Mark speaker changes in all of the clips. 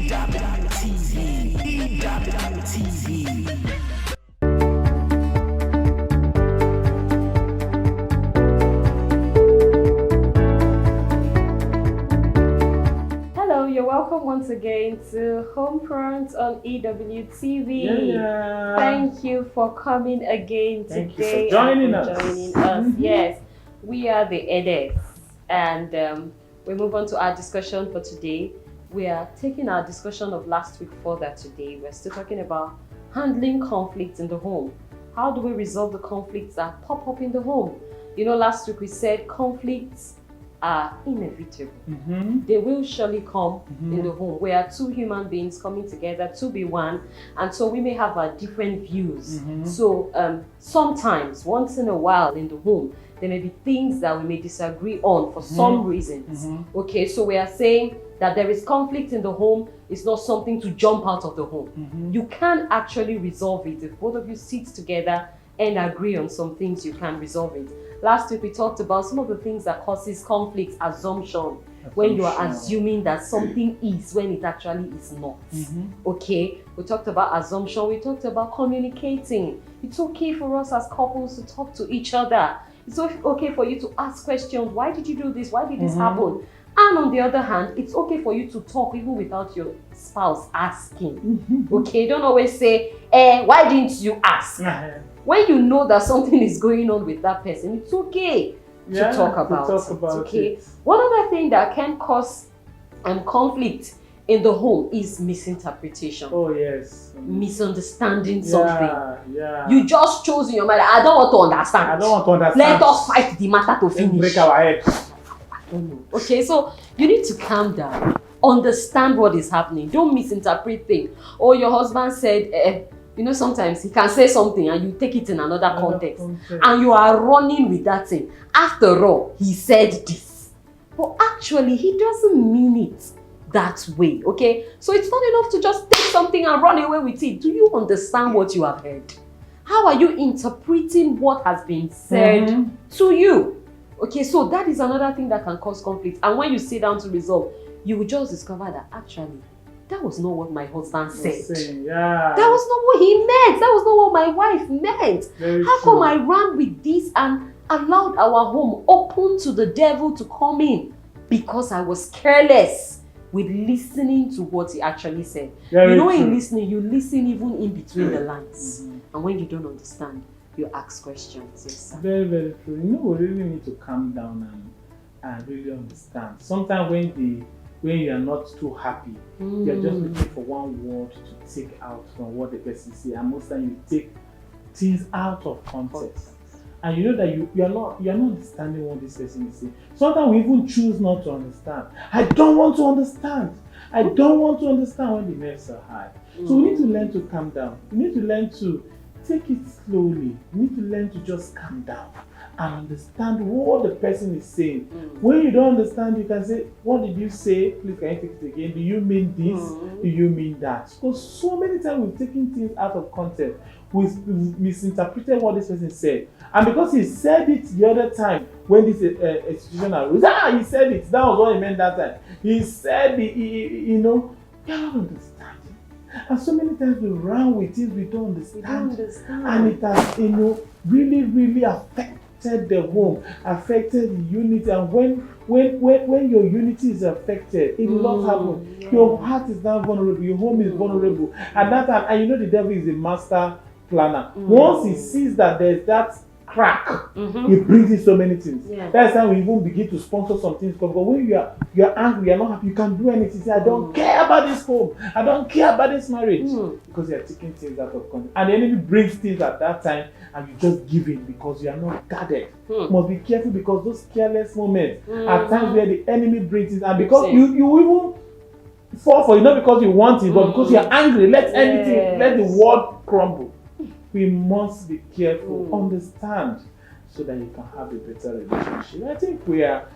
Speaker 1: Hello, you're welcome once again to Homefront on EWTV.
Speaker 2: Yeah.
Speaker 1: Thank you for coming again
Speaker 2: Thank you
Speaker 1: today
Speaker 2: for joining
Speaker 1: and for
Speaker 2: us.
Speaker 1: joining us. Yes, we are the Edes, and we move on to our discussion for today. We are taking our discussion of last week further today. We're still talking about handling conflicts in the home. How do we resolve the conflicts that pop up in the home? You know, last week we said conflicts are inevitable. They will surely come in the home. We are two human beings coming together to be one, and so we may have our different views. So sometimes, once in a while in the home, there may be things that we may disagree on for some reasons. Okay, so we are saying that there is conflict in the home. It's not something to jump out of the home. You can actually resolve it. If both of you sit together and agree on some things, you can resolve it. Last week we talked about some of the things that causes conflict: assumption, when you are assuming that something is when it actually is not. Okay, we talked about assumption. We talked about communicating. It's okay for us as couples to talk to each other. It's okay for you to ask questions. Why did you do this? Why did this happen? And on the other hand, it's okay for you to talk even without your spouse asking. Okay, don't always say, why didn't you ask? When you know that something is going on with that person, it's okay to talk about it. Okay. One other thing that can cause conflict in the home is misinterpretation.
Speaker 2: Oh yes.
Speaker 1: Misunderstanding something.
Speaker 2: Yeah.
Speaker 1: You just chose in your mind, I don't want to understand.
Speaker 2: I don't want to understand.
Speaker 1: Let us fight the matter to
Speaker 2: Let's
Speaker 1: finish.
Speaker 2: break our head.
Speaker 1: Okay, so you need to calm down. Understand what is happening. Don't misinterpret things. Or your husband said, you know, sometimes he can say something and you take it in another context. And you are running with that thing. After all, he said this. But actually, he doesn't mean it that way, okay? So it's not enough to just take something and run away with it. Do you understand what you have heard? How are you interpreting what has been said to you? Okay, so that is another thing that can cause conflict. And when you sit down to resolve, you will just discover that actually, that was not what my husband said. That was not what he meant. That was not what my wife meant. How come I ran with this and allowed our home open to the devil to come in? Because I was careless with listening to what he actually said. You know, in listening, you listen even in between the lines. And when you don't understand, you ask questions. Yes, sir.
Speaker 2: Very, very true. You know, we really need to calm down and really understand. Sometimes when you are not too happy, you're just looking for one word to take out from what the person says, and most times you take things out of context. And you know that you are not understanding what this person is saying. Sometimes we even choose not to understand. I don't want to understand. I don't want to understand when the nerves are high. So we need to learn to calm down. We need to learn to take it slowly. We need to learn to just calm down and understand what the person is saying. When you don't understand, you can say, what did you say? Please, can you take it again? Do you mean this? Do you mean that? Because so many times we've taken things out of context. We've misinterpreted what this person said. And because he said it the other time, when this institution arose, he said it. That was what he meant that time. He said, you know, you're not understanding. And so many times we run with things we don't understand. And it has, you know, really, really affected the home, affected the unity. And when your unity is affected, it will not happen. Your heart is now vulnerable, your home is vulnerable. At that time, and you know the devil is a master planner. Once he sees that there's that crack, he brings in so many things. That's how we even begin to sponsor some things. Because when you're angry, you're not happy, you can do anything. Say, I don't care about this home, I don't care about this marriage. Because you're taking things out of context. And the enemy brings things at that time, and you just give in because you are not guarded. You must be careful, because those careless moments are times where the enemy brings it, and because you even fall for it, not because you want it, but because you're angry. Let the world crumble. We must be careful, understand, so that you can have a better relationship. I think we are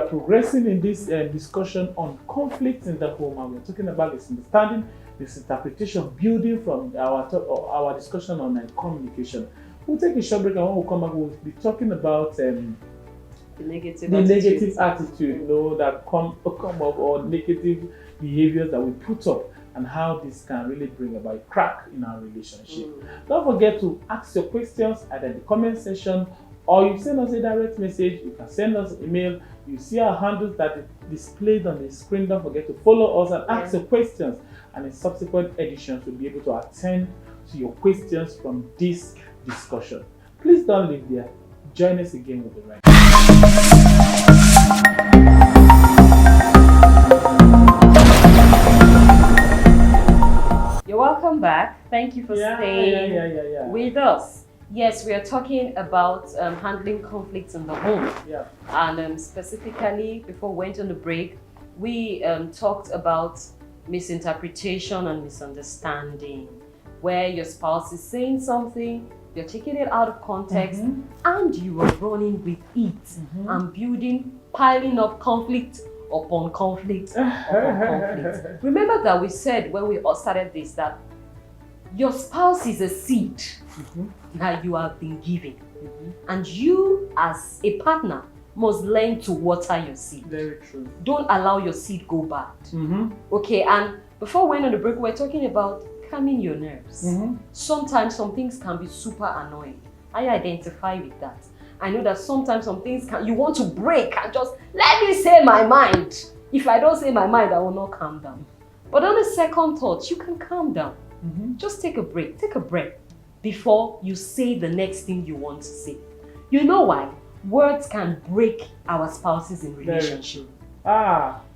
Speaker 2: progressing in this discussion on conflict in the home, and we're talking about misunderstanding, misinterpretation, building from our discussion on communication. We'll take a short break, and when we come back, we'll be talking about the negative attitude, you know, that come up, or negative behaviors that we put up and how this can really bring about a crack in our relationship. Don't forget to ask your questions either in the comment section, or you send us a direct message. You can send us an email. You see our handles that are displayed on the screen. Don't forget to follow us and ask your questions. And in subsequent editions, we'll be able to attend to your questions from this discussion. Please don't leave there. Join us again with the right.
Speaker 1: You're welcome back. Thank you for staying with us. Yes, we are talking about handling conflicts in the home.
Speaker 2: Yeah.
Speaker 1: And specifically, before we went on the break, we talked about misinterpretation and misunderstanding, where your spouse is saying something, you're taking it out of context, and you are running with it and building, piling up conflict upon conflict upon conflict. Remember that we said when we all started this that your spouse is a seed that you have been given, and you as a partner must learn to water your seed.
Speaker 2: Very true.
Speaker 1: Don't allow your seed go bad. Okay, and before we went on the break, we were talking about calming your nerves. Sometimes some things can be super annoying. I identify with that. I know that sometimes some things you want to break and just let me say my mind. If I don't say my mind, I will not calm down. But on a second thought, you can calm down. Just take a break, take a breath before you say the next thing you want to say. You know why? Words can break our spouses in relationship.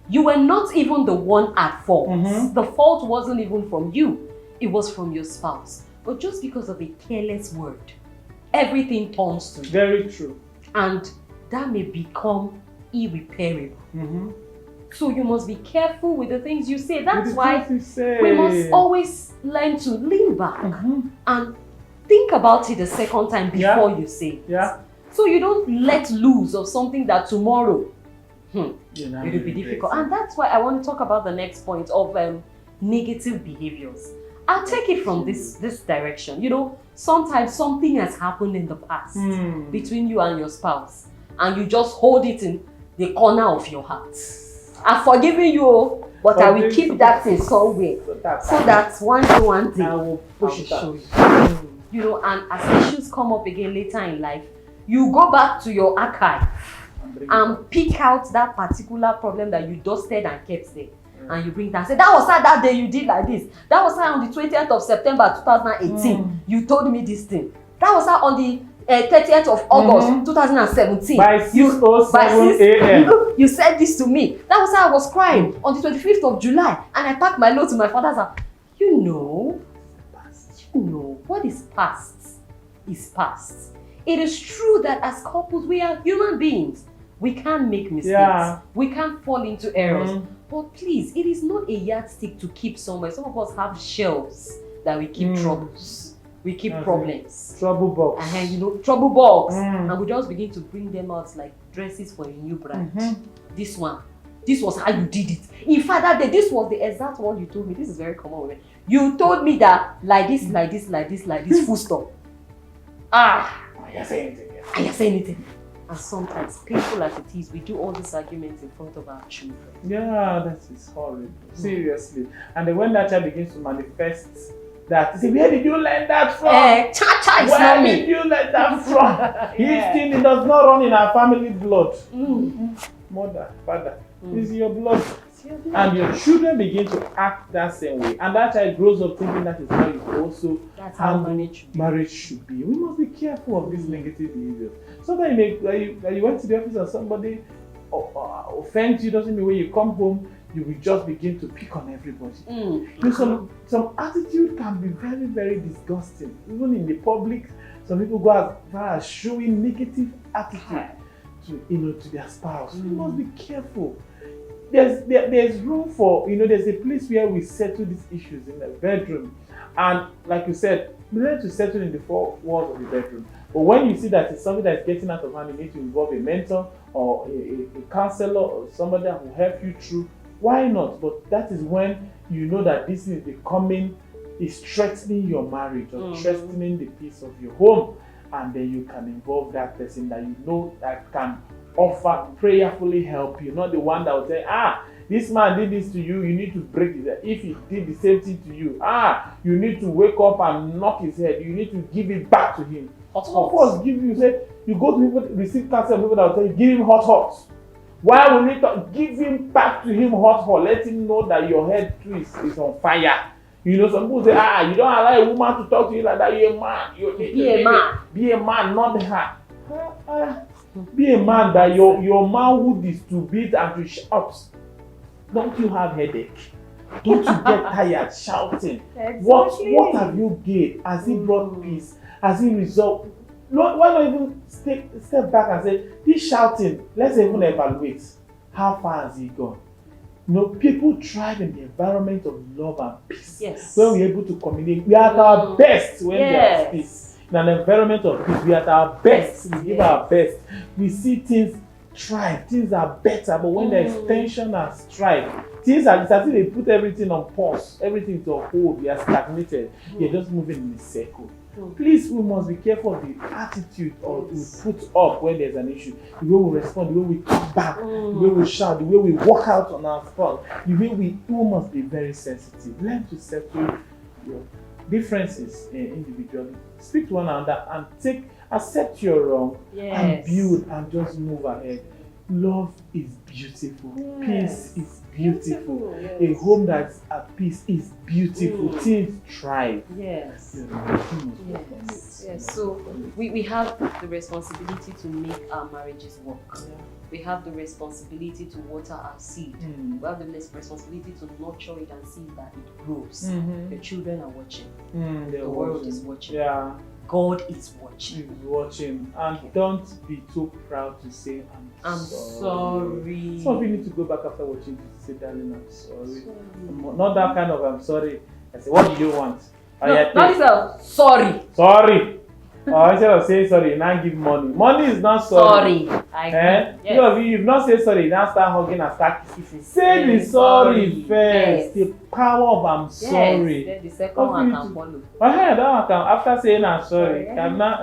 Speaker 1: You were not even the one at fault. The fault wasn't even from you. It was from your spouse. But just because of a careless word, everything turns to you.
Speaker 2: Very true.
Speaker 1: And that may become irreparable. So you must be careful with the things you say. That's why we must always learn to lean back and think about it a second time before you say it. So you don't let loose of something that tomorrow it will be difficult. And that's why I want to talk about the next point of negative behaviors. I'll take it from this direction. You know, sometimes something has happened in the past between you and your spouse, and you just hold it in the corner of your heart. I've forgiven you, but I will keep that thing somewhere so that one day
Speaker 2: I will push it out.
Speaker 1: You know, and as issues come up again later in life, you go back to your archive and pick out that particular problem that you dusted and kept there. And you bring that and say, that was how that day you did like this. That was how on the 20th of September 2018 you told me this thing. That was how on the 30th of August 2017
Speaker 2: by 6:07 a.m.
Speaker 1: you said this to me. That was how I was crying on the 25th of July, and I packed my load to my father's house. You know what is past is past. It is true that as couples we are human beings. We can't make mistakes. We can't fall into errors. But please, it is not a yardstick to keep somewhere. Some of us have shelves that we keep troubles. We keep problems.
Speaker 2: Trouble box.
Speaker 1: And trouble box. And we just begin to bring them out like dresses for a new bride. This one. This was how you did it. In fact, that day, this was the exact one you told me. This is very common with me. You told me that like this, full stop.
Speaker 2: I didn't say anything.
Speaker 1: I didn't say anything. And sometimes, painful as it is, we do all these arguments in front of our children.
Speaker 2: Yeah, that is horrible. Seriously. And then when that child begins to manifest that, say, where did you learn that from?
Speaker 1: Cha-cha is not me.
Speaker 2: Where did you learn that from? His thing, it does not run in our family blood. Mother, father, it's your blood. And your children begin to act that same way. And that child grows up thinking that is how you also marriage should be. We must be careful of these negative behaviors. Sometimes you went to the office and somebody offends you, doesn't mean when you come home, you will just begin to pick on everybody. Some attitude can be very, very disgusting. Even in the public, some people go as far as showing negative attitude to their spouse. We must be careful. There's room for, there's a place where we settle these issues in the bedroom. And like you said, we learn to settle in the four walls of the bedroom. But when you see that it's something that's getting out of hand, you need to involve a mentor or a counselor or somebody that will help you through. Why not? But that is when you know that this is threatening your marriage or threatening the peace of your home. And then you can involve that person that you know that can offer prayerfully help you, not the one that will say, This man did this to you, you need to break it. If he did the same thing to you, you need to wake up and knock his head. You need to give it back to him. Of course, give you say you go to people, receive counsel people that will tell you, give him hot. Why we need to give him back to him hot? Let him know that your head too is on fire. You know, some people say, you don't allow a woman to talk to you like that. You're a man. You need
Speaker 1: be a man.
Speaker 2: Be a man, not her. Be a man that your manhood is to beat and to shout. Don't you have headache? Don't you get tired shouting?
Speaker 1: Exactly.
Speaker 2: What have you gained? Has he brought peace? Has he resolved? Why not even step back and say, this shouting, let's even evaluate. How far has he gone? You know, people thrive in the environment of love and peace.
Speaker 1: Yes.
Speaker 2: When we're able to communicate, we are at our best when we are at peace. In an environment of peace, we are at our best. We give our best. We see things thrive. Things are better. But when there is tension and strife, things are, it's as if they put everything on pause, everything to a hold. We are stagnated. You're just moving in a circle. Please, we must be careful of the attitude or we put up when there's an issue. The way we respond, the way we come back, the way we shout, the way we walk out on our spot, the way we must be very sensitive. Learn to settle your differences individually. Speak to one another and accept your wrong and build and just move ahead. Love is beautiful. Peace is beautiful. A home that's at peace is beautiful. Things thrive.
Speaker 1: Yes. So we have the responsibility to make our marriages work. We have the responsibility to water our seed. We have the responsibility to nurture it and see that it grows. The children are watching. The world is watching. God is watching.
Speaker 2: He's watching. And don't be too proud to say, I'm sorry. Some of you need to go back after watching to say, darling, I'm sorry. Not that kind of I'm sorry. I say, what do you want?
Speaker 1: Not sorry.
Speaker 2: Sorry. Instead of saying sorry, you now give money. Money is not sorry. You've not said sorry, you now start hugging and start kissing. Say the sorry first. The power of I'm sorry.
Speaker 1: Then the second one can follow.
Speaker 2: That one can, after saying I'm sorry, can now,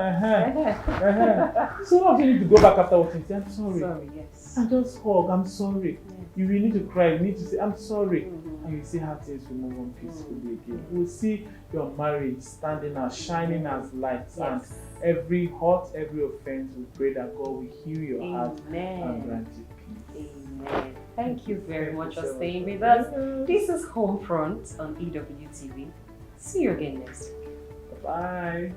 Speaker 2: Some of you need to go back after watching and say, I'm sorry.
Speaker 1: Sorry, yes.
Speaker 2: And just hug, I'm sorry. You will need to cry, you need to say, I'm sorry. And you see how things will move on peacefully again. We'll see your marriage standing out, shining as lights. And every hurt, every offense, we pray that God will heal your heart and grant you peace.
Speaker 1: Amen. Thank you very much for staying with us. This is Homefront on EWTV. See you again next week.
Speaker 2: Bye.